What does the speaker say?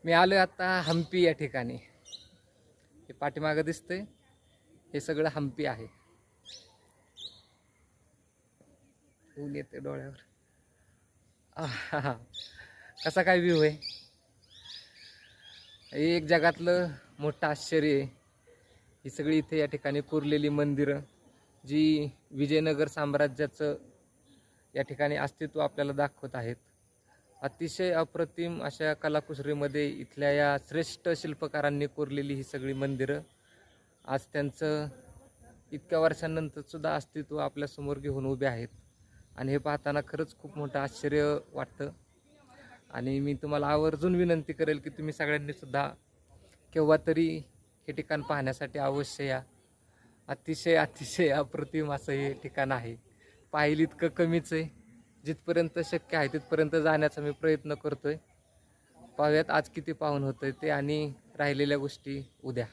मी आलो आता हम्पी या ठिकाणी. हे पाठीमागं दिसतंय, हे सगळं हम्पी आहे. ऊन येते डोळ्यावर. आहा, कसा काय व्ह्यू आहे. हे एक जगातलं मोठं आश्चर्य आहे. ही सगळी इथे या ठिकाणी कोरलेली मंदिरं, जी विजयनगर साम्राज्याचं या ठिकाणी अस्तित्व आपल्याला दाखवत आहेत. अतिशय अप्रतिम अशा कलाकुसरीमध्ये इथल्या या श्रेष्ठ शिल्पकारांनी कोरलेली ही सगळी मंदिरं आज त्यांचं इतक्या वर्षांनंतरसुद्धा अस्तित्व आपल्यासमोर घेऊन उभे आहेत. आणि हे पाहताना खरंच खूप मोठं आश्चर्य वाटतं. आणि मी तुम्हाला आवर्जून विनंती करेल की तुम्ही सगळ्यांनीसुद्धा केव्हा तरी हे ठिकाण पाहण्यासाठी अवश्य या. अतिशय अतिशय अप्रतिम असं हे ठिकाण आहे. पाहिलं इतकं कमीच आहे. जिथपर्यंत शक्य आहे तिथपर्यंत जाण्याचा मी प्रयत्न करतोय. पाहूयात आज किती पाहून होतंय ते आणि राहिलेल्या गोष्टी उद्या.